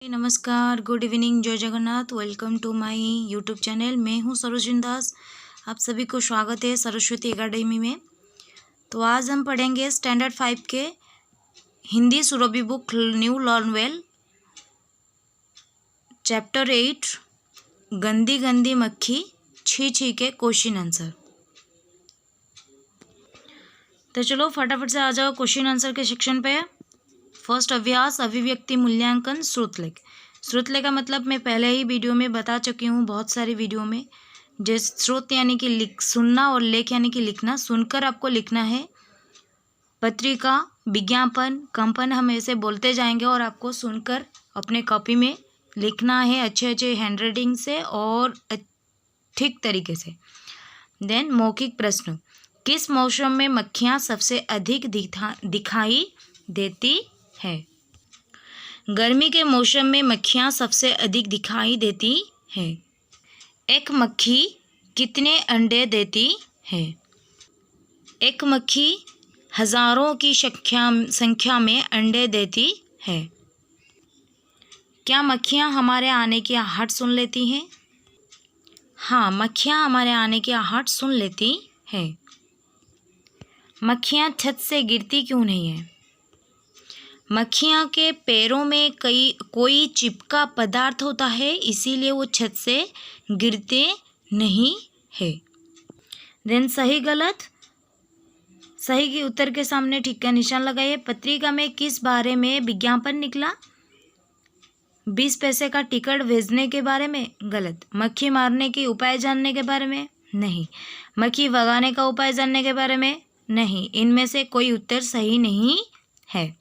नमस्कार, good evening, जय Jagannath. Welcome to my YouTube channel. मैं हूँ सरोजिनी दास। आप सभी को स्वागत है सरस्वती एकेडमी में। तो आज हम पढ़ेंगे स्टैंडर्ड 5 के Hindi Surabhi book new learn well chapter 8 गंदी गंदी मक्खी छी छी के क्वेश्चन आंसर। तो चलो फटाफट से आ जाओ क्वेश्चन आंसर के सेक्शन पे। फर्स्ट अभ्यास अभिव्यक्ति मूल्यांकन श्रुतलेख। श्रुतलेख का मतलब मैं पहले ही वीडियो में बता चुकी हूँ, बहुत सारी वीडियो में। जैसे श्रुत यानी कि लिख सुनना और लेख यानी कि लिखना। सुनकर आपको लिखना है। पत्रिका, विज्ञापन, कंपन हम ऐसे बोलते जाएंगे और आपको सुनकर अपने कॉपी में लिखना है अच्छे अच्छे हैंड राइटिंग से और ठीक तरीके से। देन मौखिक प्रश्न। किस मौसम में मक्खियाँ सबसे अधिक दिखाई देती है? गर्मी के मौसम में मक्खियाँ सबसे अधिक दिखाई देती है। एक मक्खी कितने अंडे देती है? एक मक्खी हजारों की संख्या में अंडे देती है। क्या मक्खियाँ हमारे आने की आहट सुन लेती हैं? हाँ, मक्खियाँ हमारे आने की आहट सुन लेती हैं। मक्खियाँ छत से गिरती क्यों नहीं है? मक्खियाँ के पैरों में कोई चिपका पदार्थ होता है, इसीलिए वो छत से गिरते नहीं है। देन सही गलत। सही के उत्तर के सामने ठीक का निशान लगाइए। पत्रिका में किस बारे में विज्ञापन निकला? 20 पैसे का टिकट भेजने के बारे में। गलत। मक्खी मारने के उपाय जानने के बारे में। नहीं। मक्खी भगाने का उपाय जानने के बारे में। नहीं। इनमें से कोई उत्तर सही नहीं है।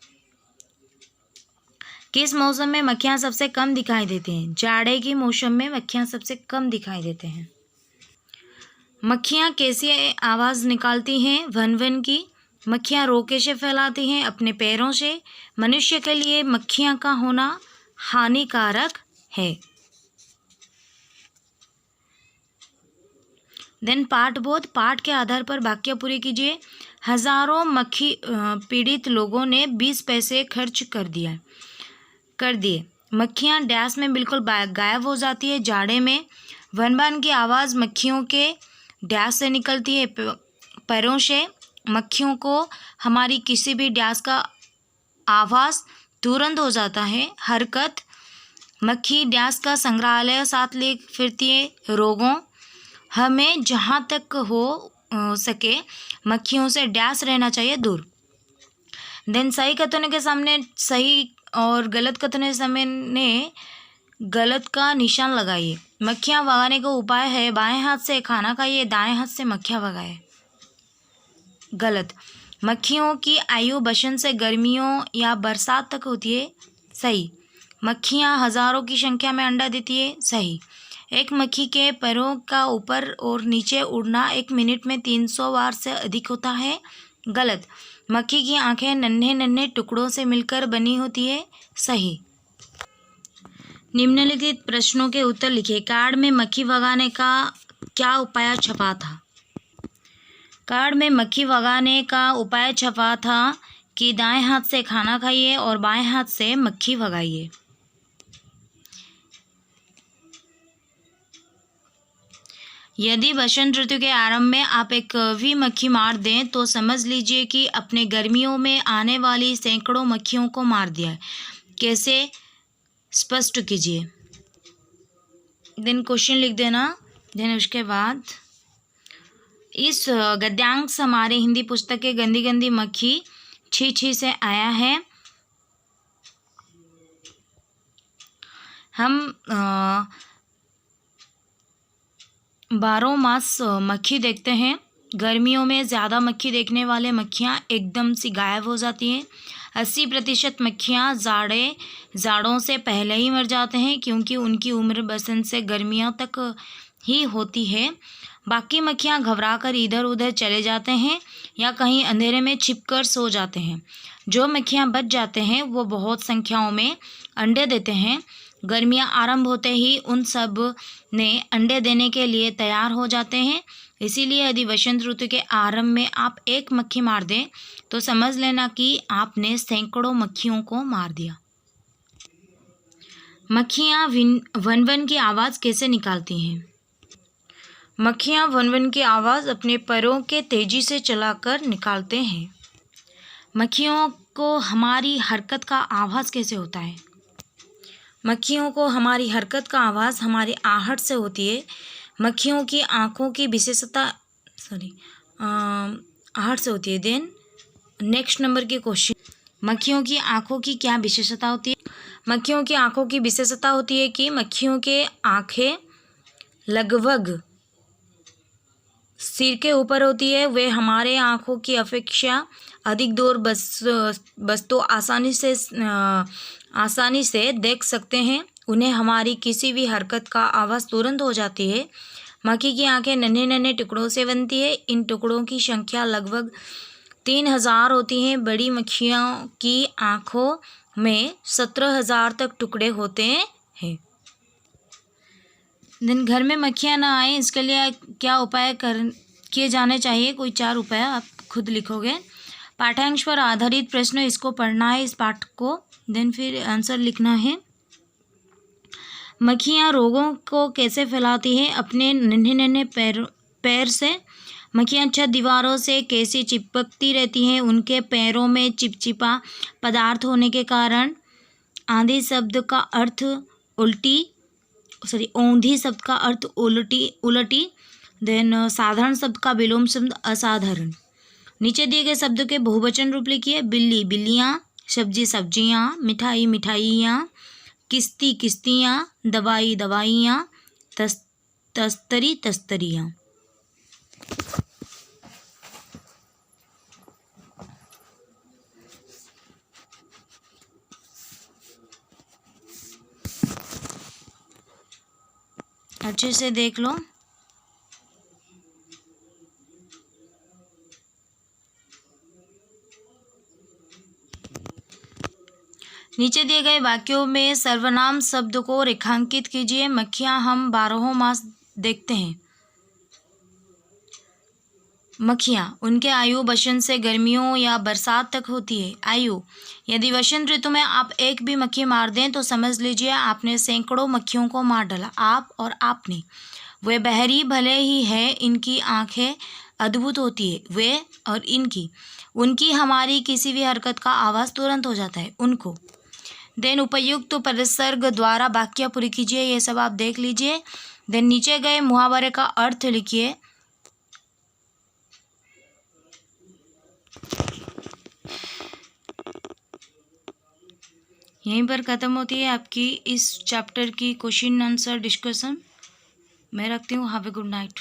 किस मौसम में मक्खियाँ सबसे कम दिखाई देती हैं? जाड़े के मौसम में मक्खियाँ सबसे कम दिखाई देते हैं। मक्खियाँ कैसी आवाज़ निकालती हैं? वन वन की। मक्खियाँ रोके से फैलाती हैं अपने पैरों से। मनुष्य के लिए मक्खियाँ का होना हानिकारक है। देन पाठबोध। पाठ के आधार पर वाक्य पूरे कीजिए। हजारों मक्खी पीड़ित लोगों ने 20 पैसे खर्च कर दिए। मक्खियाँ डैश में बिल्कुल गायब हो जाती है। जाड़े में वन की आवाज़ मक्खियों के डैश से निकलती है, पैरों से। मक्खियों को हमारी किसी भी डैश का आवाज़ तुरंत हो जाता है। हरकत। मक्खी डैश का संग्रहालय साथ ले फिरती है। रोगों। हमें जहाँ तक हो सके मक्खियों से डैश रहना चाहिए, दूर। देन सही कथनों के सामने सही और गलत कथनों के सामने गलत का निशान लगाइए। मक्खियाँ भगाने का उपाय है बाएं हाथ से खाना खाइए, दाएं हाथ से मक्खियाँ भगाए। गलत। मक्खियों की आयु बसंत से गर्मियों या बरसात तक होती है। सही। मक्खियाँ हजारों की संख्या में अंडा देती है। सही। एक मक्खी के पैरों का ऊपर और नीचे उड़ना 1 मिनट में 300 बार से अधिक होता है। गलत। मक्खी की आंखें नन्हे नन्हे टुकड़ों से मिलकर बनी होती है। सही। निम्नलिखित प्रश्नों के उत्तर लिखिए। कार्ड में मक्खी भगाने का क्या उपाय छपा था? कार्ड में मक्खी भगाने का उपाय छपा था कि दाएं हाथ से खाना खाइए और बाएं हाथ से मक्खी भगाइए। यदि बसंत ऋतु के आरंभ में आप एक भी मक्खी मार दें तो समझ लीजिए कि अपने गर्मियों में आने वाली सैकड़ों मक्खियों को मार दिया है। कैसे? स्पष्ट कीजिए। देन क्वेश्चन लिख देना। देन उसके बाद इस गद्यांश हमारे हिंदी पुस्तक के गंदी गंदी मक्खी छी छी से आया है। हम 12 मास मक्खी देखते हैं। गर्मियों में ज़्यादा मक्खी देखने वाले मक्खियाँ एकदम से गायब हो जाती हैं। 80% मक्खियाँ जाड़ों से पहले ही मर जाते हैं, क्योंकि उनकी उम्र बसंत से गर्मियों तक ही होती है। बाकी मक्खियाँ घबराकर इधर उधर चले जाते हैं या कहीं अंधेरे में छिपकर सो जाते हैं। जो मक्खियाँ बच जाते हैं वो बहुत संख्याओं में अंडे देते हैं। गर्मियाँ आरंभ होते ही उन सब ने अंडे देने के लिए तैयार हो जाते हैं। इसीलिए यदि वसंत ऋतु के आरंभ में आप एक मक्खी मार दें तो समझ लेना कि आपने सैकड़ों मक्खियों को मार दिया। मक्खियाँ वन वन की आवाज़ कैसे निकालती हैं? मक्खियाँ वन वन की आवाज़ अपने पैरों के तेज़ी से चलाकर निकालते हैं। मक्खियों को हमारी हरकत का आभास कैसे होता है? मक्खियों को हमारी हरकत का आभास हमारे आहट से होती है। मक्खियों की आँखों की विशेषता आहट से होती है। देन नेक्स्ट नंबर के क्वेश्चन, मक्खियों की आँखों की क्या विशेषता होती है? मक्खियों की आँखों की विशेषता होती है कि मक्खियों के आँखें लगभग सिर के ऊपर होती है। वे हमारे आँखों की अपेक्षा अधिक दूर बस तो आसानी से देख सकते हैं। उन्हें हमारी किसी भी हरकत का आवाज़ तुरंत हो जाती है। मक्खी की आँखें नन्हे नन्हे टुकड़ों से बनती है। इन टुकड़ों की संख्या लगभग 3000 होती हैं। बड़ी मक्खियों की आँखों में 17,000 तक टुकड़े होते हैं। दिन घर में मक्खियाँ ना आए इसके लिए क्या उपाय किए जाने चाहिए? कोई 4 उपाय आप खुद लिखोगे। पाठ्यांश पर आधारित प्रश्न, इसको पढ़ना है इस पाठ को, देन फिर आंसर लिखना है। मक्खियाँ रोगों को कैसे फैलाती हैं? अपने नन्हे नन्हे पैर से। मक्खियाँ छत दीवारों से कैसे चिपकती रहती हैं? उनके पैरों में चिपचिपा पदार्थ होने के कारण। औंधी शब्द का अर्थ उलटी। देन साधारण शब्द का विलोम शब्द असाधारण। नीचे दिए गए शब्द के बहुवचन रूप लिखिए। बिल्ली बिल्लियाँ, सब्जी सब्जियाँ, मिठाई मिठाइयाँ, किश्ती किश्तियाँ, दवाई दवाइयाँ, तस्तरी तस्तरियाँ। अच्छे से देख लो। नीचे दिए गए वाक्यों में सर्वनाम शब्द को रेखांकित कीजिए। मक्खियाँ हम 12 मास देखते हैं। मक्खियाँ, उनके आयु बसंत से गर्मियों या बरसात तक होती है। आयु, यदि वसंत ऋतु में आप एक भी मक्खी मार दें तो समझ लीजिए आपने सैकड़ों मक्खियों को मार डाला। आप और आपने। वे बहरी भले ही है, इनकी आंखें अद्भुत होती है। वे और इनकी, उनकी हमारी किसी भी हरकत का आवाज़ तुरंत हो जाता है। उनको। देन उपयुक्त तो परिसर्ग द्वारा वाक्य पूरी कीजिए। ये सब आप देख लीजिए। देन नीचे गए मुहावरे का अर्थ लिखिए। यहीं पर ख़त्म होती है आपकी इस चैप्टर की क्वेश्चन आंसर डिस्कशन। मैं रखती हूँ। Have a good night.